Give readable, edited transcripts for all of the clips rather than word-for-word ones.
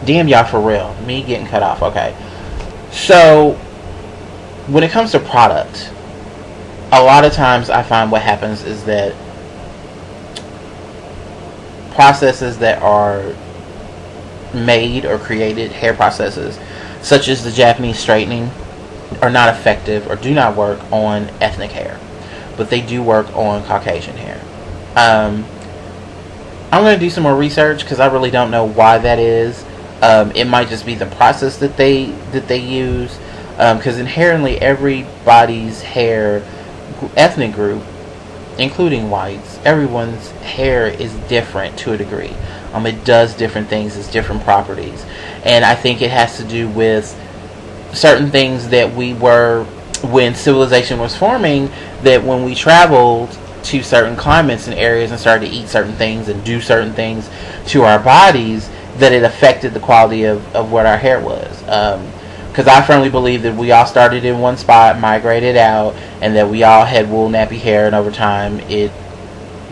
Damn, y'all, for real. Me getting cut off. Okay. So, when it comes to product, a lot of times I find what happens is that processes that are made or created, hair processes, such as the Japanese straightening, are not effective or do not work on ethnic hair. But they do work on Caucasian hair. I'm going to do some more research because I really don't know why that is. It might just be the process that they use, because inherently everybody's hair, ethnic group, including whites, everyone's hair is different to a degree. It does different things, it's different properties, and I think it has to do with certain things that we were, when civilization was forming, that when we traveled to certain climates and areas and started to eat certain things and do certain things to our bodies, that it affected the quality of what our hair was. Because I firmly believe that we all started in one spot, migrated out, and that we all had wool nappy hair, and over time it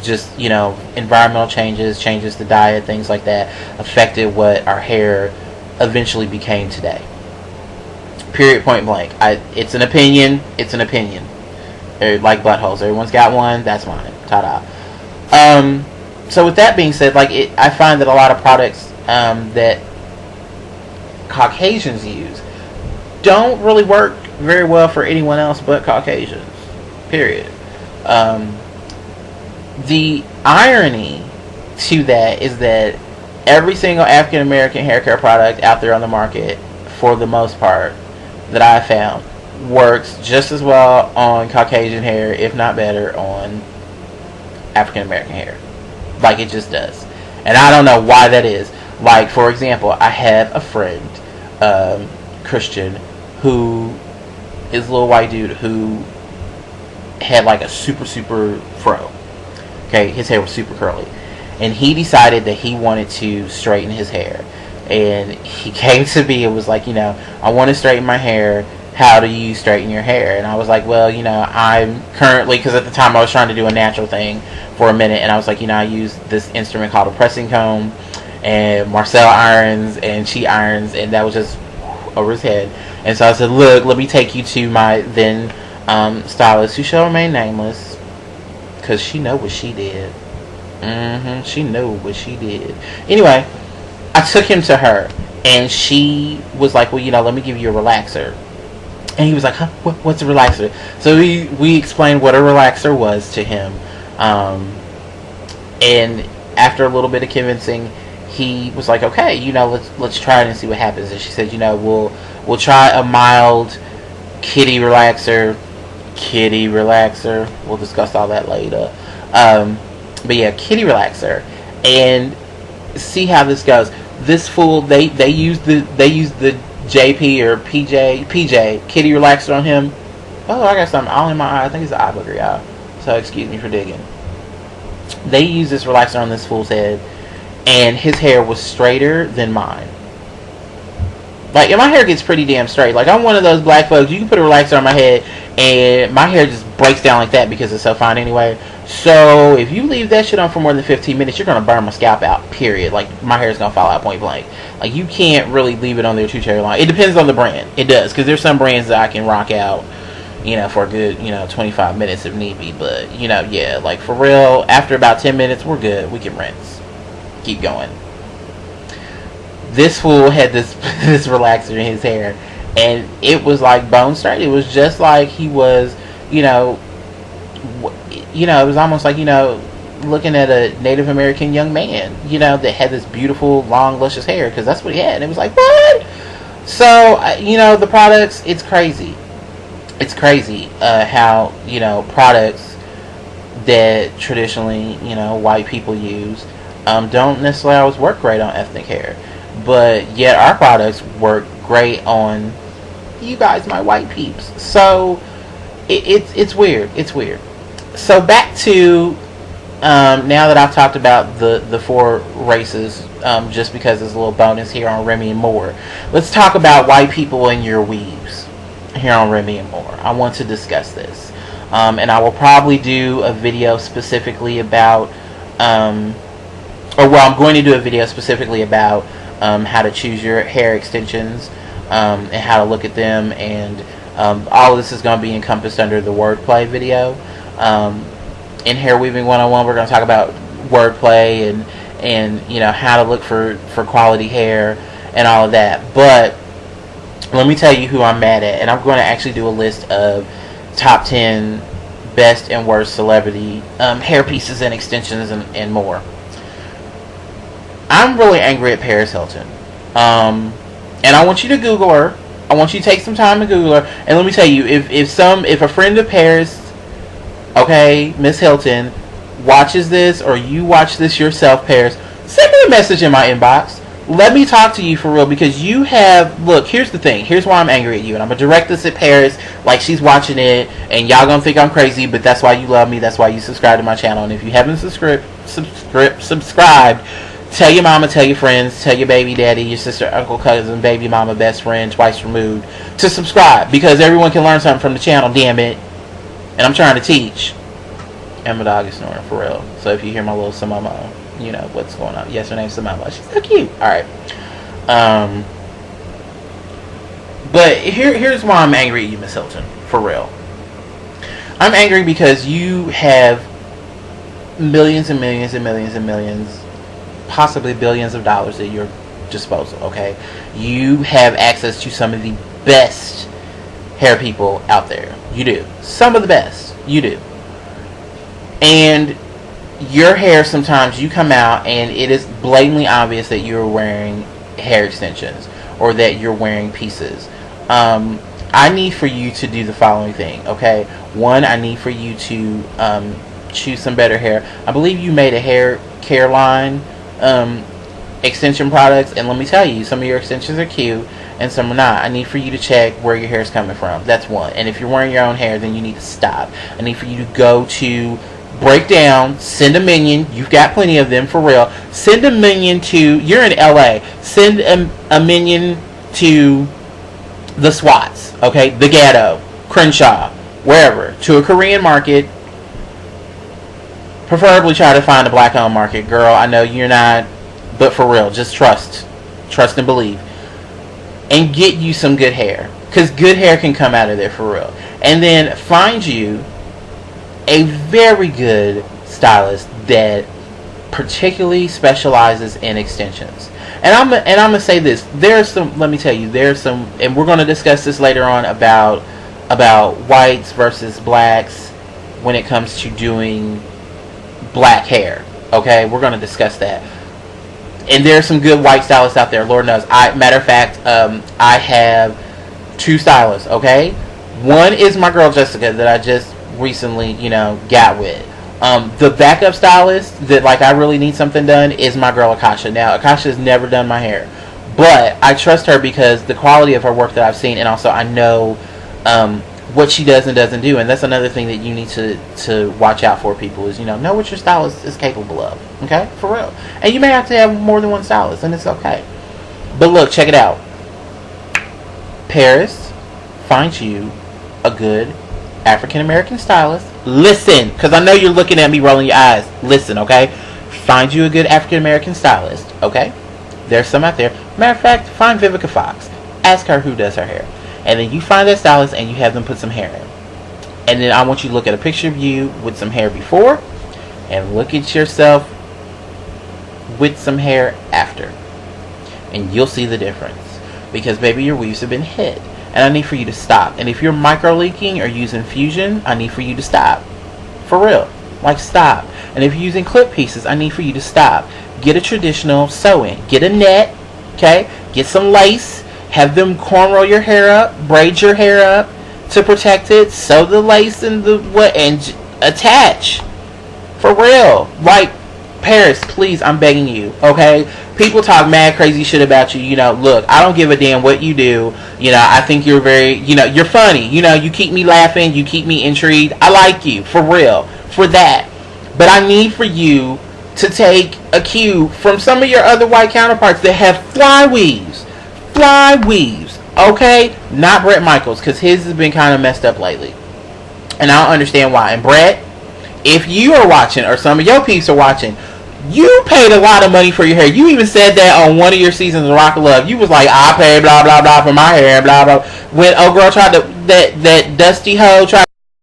just, environmental changes to diet, things like that, affected what our hair eventually became today. Period, point blank. It's an opinion. Like buttholes. Everyone's got one. That's mine. Ta-da. So with that being said, I find that a lot of products that Caucasians use don't really work very well for anyone else but Caucasians. Period. The irony to that is that every single African American hair care product out there on the market, for the most part, that I have found, works just as well on Caucasian hair, if not better, on African American hair. It just does. And I don't know why that is. For example, I have a friend, Christian, who is a little white dude who had a super fro. Okay, his hair was super curly. And he decided that he wanted to straighten his hair. And he came to me and was like, I want to straighten my hair. How do you straighten your hair? And I was like, well, I'm currently, because at the time I was trying to do a natural thing for a minute, and I was like, I use this instrument called a pressing comb, and Marcel irons, and she irons, and that was just over his head. And so I said, look, let me take you to my then stylist, who shall remain nameless, because she know what she did. She know what she did. Anyway, I took him to her, and she was like, well, let me give you a relaxer. And he was like, huh, what's a relaxer? So we explained what a relaxer was to him. And after a little bit of convincing, he was like, okay, let's try it and see what happens. And she said, we'll try a mild kitty relaxer. We'll discuss all that later. But yeah, kitty relaxer, and see how this goes. This fool, they use the JP or PJ kitty relaxer on him. Oh, I got something all in my eye. I think it's an eye booger, y'all. So excuse me for digging. They use this relaxer on this fool's head, and his hair was straighter than mine. And my hair gets pretty damn straight. I'm one of those black folks. You can put a relaxer on my head, and my hair just breaks down like that because it's so fine anyway. So if you leave that shit on for more than 15 minutes, you're gonna burn my scalp out. Period. My hair's gonna fall out point blank. You can't really leave it on there too terribly long. It depends on the brand. It does, because there's some brands that I can rock out, for a good, 25 minutes if need be. But yeah, for real, after about 10 minutes, we're good. We can rinse. Keep going. This fool had this relaxer in his hair, and it was bone straight. It was just like he was, it was almost like, looking at a Native American young man, that had this beautiful, long, luscious hair, because that's what he had. And it was like, what? So, the products, it's crazy. It's crazy how, products that traditionally, white people use don't necessarily always work great on ethnic hair. But yet our products work great on you guys, my white peeps. So it's weird. It's weird. So back to now that I've talked about the four races, just because there's a little bonus here on Remy and More, let's talk about white people and your weaves here on Remy and More. I want to discuss this, and I will probably do a video specifically about, I'm going to do a video specifically about how to choose your hair extensions, and how to look at them, and all of this is going to be encompassed under the wordplay video. In Hair Weaving 101, we're going to talk about wordplay and how to look for quality hair and all of that. But let me tell you who I'm mad at, and I'm going to actually do a list of top 10 best and worst celebrity hair pieces and extensions and more. I'm really angry at Paris Hilton, and I want you to Google her. I want you to take some time to Google her, and let me tell you, if a friend of Paris, okay, Miss Hilton, watches this, or you watch this yourself, Paris, send me a message in my inbox. Let me talk to you for real, because you have, look, here's the thing, here's why I'm angry at you, and I'm going to direct this at Paris like she's watching it, and y'all going to think I'm crazy, but that's why you love me, that's why you subscribe to my channel, and if you haven't subscribed, tell your mama, tell your friends, tell your baby daddy, your sister, uncle, cousin, baby mama, best friend, twice removed, to subscribe, because everyone can learn something from the channel, damn it, and I'm trying to teach. And my dog is snoring, for real, so if you hear my little Samomo, you know what's going on. Yes, her name's Samantha. She's so cute. Alright. But here's why I'm angry at you, Miss Hilton. For real. I'm angry because you have millions and millions and millions and millions, possibly billions of dollars at your disposal, okay? You have access to some of the best hair people out there. You do. Some of the best. You do. And your hair, sometimes you come out and it is blatantly obvious that you're wearing hair extensions or that you're wearing pieces. I need for you to do the following thing, okay? One, I need for you to choose some better hair. I believe you made a hair care line extension products, and let me tell you, some of your extensions are cute and some are not. I need for you to check where your hair is coming from. That's one. And if you're wearing your own hair, then you need to stop. I need for you to go to Breakdown, send a minion. You've got plenty of them, for real. Send a minion to, you're in LA, send a minion to the Swats, okay, the Ghetto, Crenshaw, wherever, to a Korean market. Preferably try to find a black owned market. Girl, I know you're not, but for real, just trust and believe, and get you some good hair, because good hair can come out of there, for real. And then find you a very good stylist that particularly specializes in extensions. And I'm gonna say this, there's some, let me tell you, there's some, and we're gonna discuss this later on about whites versus blacks when it comes to doing black hair, okay? We're gonna discuss that. And there's some good white stylists out there, Lord knows. Matter of fact, I have two stylists, okay? One is my girl Jessica that I just recently, got with. The backup stylist that, like, I really need something done is my girl Akasha. Now, Akasha has never done my hair, but I trust her because the quality of her work that I've seen, and also I know what she does and doesn't do. And that's another thing that you need to watch out for, people, is know what your stylist is capable of, okay, for real. And you may have to have more than one stylist, and it's okay. But look, check it out. Paris, find you a good African American stylist. Listen, because I know you're looking at me rolling your eyes. Listen, okay? Find you a good African American stylist, okay? There's some out there. Matter of fact, find Vivica Fox. Ask her who does her hair. And then you find that stylist and you have them put some hair in. And then I want you to look at a picture of you with some hair before, and look at yourself with some hair after. And you'll see the difference. Because, baby, your weaves have been hit. And I need for you to stop. And if you're micro leaking or using fusion, I need for you to stop. For real. Like, stop. And if you're using clip pieces, I need for you to stop. Get a traditional sew-in. Get a net. Okay? Get some lace. Have them cornrow your hair up. Braid your hair up to protect it. Sew the lace and and attach. For real. Like, Paris, please, I'm begging you. Okay? People talk mad crazy shit about you. Look, I don't give a damn what you do. I think you're very, you're funny. You keep me laughing. You keep me intrigued. I like you, for real, for that. But I need for you to take a cue from some of your other white counterparts that have fly weaves. Fly weaves, okay? Not Brett Michaels, because his has been kind of messed up lately. And I don't understand why. And Brett, if you are watching, or some of your peeps are watching, You paid a lot of money for your hair. You even said that on one of your seasons of Rock of Love. You was like, I paid blah blah blah for my hair, blah blah. When old girl tried to that dusty hoe tried